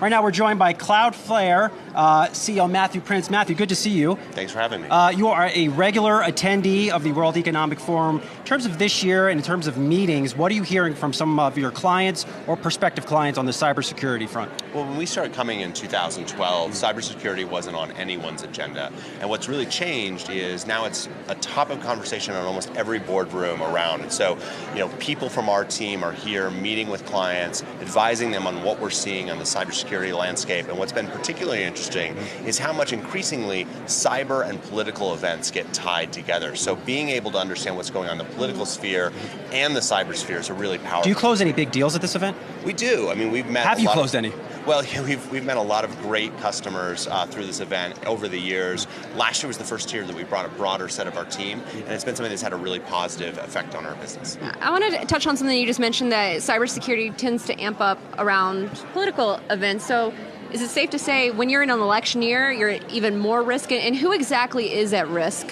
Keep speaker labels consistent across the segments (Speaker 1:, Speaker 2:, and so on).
Speaker 1: Right now we're joined by Cloudflare CEO Matthew Prince. Matthew, good to see you.
Speaker 2: Thanks for having me.
Speaker 1: You are a regular attendee of the World Economic Forum. In terms of this year and in terms of meetings, what are you hearing from some of your clients or prospective clients on the cybersecurity front?
Speaker 2: Well, when we started coming in 2012, cybersecurity wasn't on anyone's agenda. And what's really changed is now it's a topic of conversation in almost every boardroom around. And so, people from our team are here meeting with clients, advising them on what we're seeing on the cybersecurity landscape. And what's been particularly interesting is how much increasingly cyber and political events get tied together. So being able to understand what's going on in the political sphere and the cyber sphere is a really powerful.
Speaker 1: Do you close any big deals at this event?
Speaker 2: We do. I mean, we've met.
Speaker 1: Have you closed any?
Speaker 2: Well, we've met a lot of great customers through this event over the years. Last year was the first year that we brought a broader set of our team, and it's been something that's had a really positive effect on our business.
Speaker 3: I wanted to touch on something you just mentioned, that cybersecurity tends to amp up around political events. So is it safe to say when you're in an election year, you're at even more risk? And who exactly is at risk?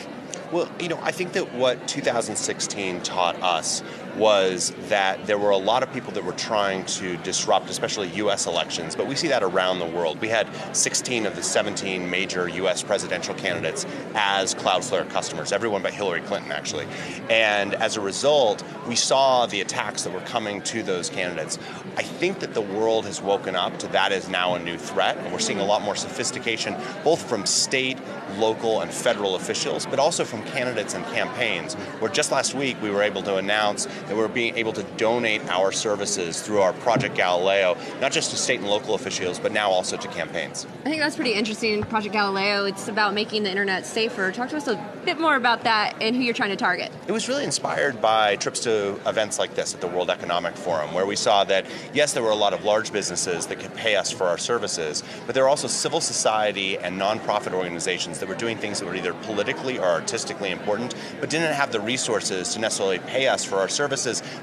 Speaker 2: Well, I think that what 2016 taught us was that there were a lot of people that were trying to disrupt, especially U.S. elections, but we see that around the world. We had 16 of the 17 major U.S. presidential candidates as Cloudflare customers, everyone but Hillary Clinton, actually. And as a result, we saw the attacks that were coming to those candidates. I think that the world has woken up to that is now a new threat, and we're seeing a lot more sophistication, both from state, local, and federal officials, but also from candidates and campaigns, where just last week we were able to announce that we're being able to donate our services through our Project Galileo, not just to state and local officials, but now also to campaigns.
Speaker 3: I think that's pretty interesting, Project Galileo. It's about making the internet safer. Talk to us a bit more about that and who you're trying to target.
Speaker 2: It was really inspired by trips to events like this at the World Economic Forum, where we saw that, yes, there were a lot of large businesses that could pay us for our services, but there were also civil society and nonprofit organizations that were doing things that were either politically or artistically important, but didn't have the resources to necessarily pay us for our services,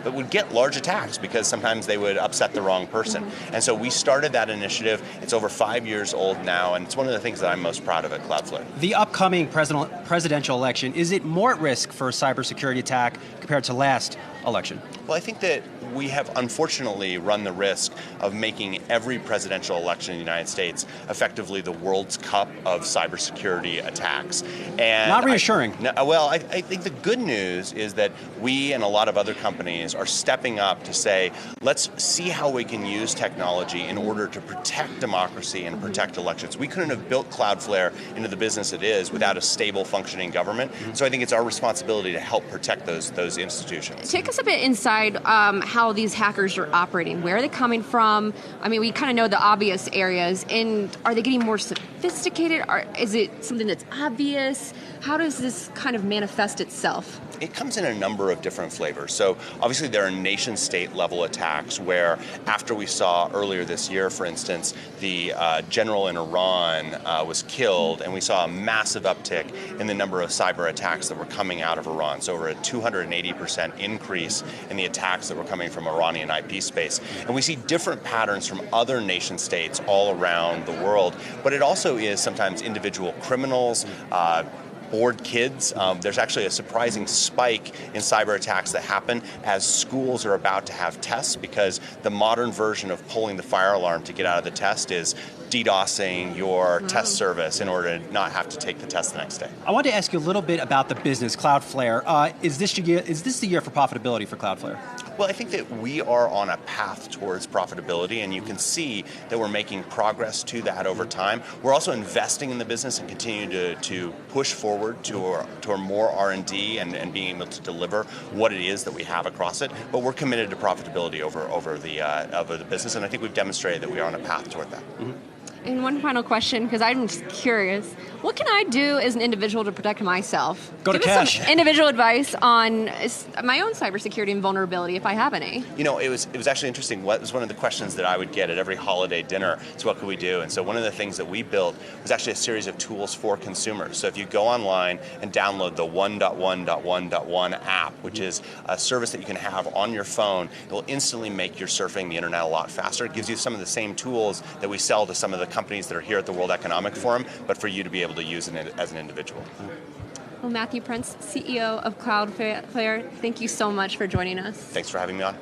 Speaker 2: but would get large attacks because sometimes they would upset the wrong person. And so we started that initiative. It's over 5 years old now, and it's one of the things that I'm most proud of at Cloudflare.
Speaker 1: The upcoming presidential election, is it more at risk for a cybersecurity attack compared to last election?
Speaker 2: Well, I think that we have unfortunately run the risk of making every presidential election in the United States effectively the World's Cup of cybersecurity attacks. And
Speaker 1: not reassuring.
Speaker 2: I think the good news is that we and a lot of other companies are stepping up to say, let's see how we can use technology in order to protect democracy and protect elections. We couldn't have built Cloudflare into the business it is without a stable, functioning government. So I think it's our responsibility to help protect those institutions.
Speaker 3: Take us a bit inside how these hackers are operating. Where are they coming from? I mean, we kind of know the obvious areas. And are they getting more sophisticated? Is it something that's obvious? How does this kind of manifest itself?
Speaker 2: It comes in a number of different flavors. So obviously there are nation-state level attacks where after we saw earlier this year, for instance, the general in Iran was killed, and we saw a massive uptick in the number of cyber attacks that were coming out of Iran. So over a 280% increase in the attacks that were coming from Iranian IP space. And we see different patterns from other nation states all around the world, but it also is sometimes individual criminals, bored kids. There's actually a surprising spike in cyber attacks that happen as schools are about to have tests, because the modern version of pulling the fire alarm to get out of the test is DDoSing your test service in order to not have to take the test the next day.
Speaker 1: I want to ask you a little bit about the business, Cloudflare. Is this the year for profitability for Cloudflare?
Speaker 2: Well, I think that we are on a path towards profitability, and you can see that we're making progress to that over time. We're also investing in the business and continue to push forward to more R&D and being able to deliver what it is that we have across it. But we're committed to profitability over the business, and I think we've demonstrated that we are on a path toward that.
Speaker 3: And one final question, because I'm just curious, what can I do as an individual to protect myself?
Speaker 1: Go to
Speaker 3: Give
Speaker 1: cash.
Speaker 3: us some individual advice on my own cybersecurity and vulnerability, if I have any.
Speaker 2: It was actually interesting. What was one of the questions that I would get at every holiday dinner? So what could we do? And so one of the things that we built was actually a series of tools for consumers. So if you go online and download the 1.1.1.1 app, which is a service that you can have on your phone, it will instantly make your surfing the internet a lot faster. It gives you some of the same tools that we sell to some of the companies that are here at the World Economic Forum, but for you to be able to use it as an individual.
Speaker 3: Well, Matthew Prince, CEO of Cloudflare, thank you so much for joining us.
Speaker 2: Thanks for having me on.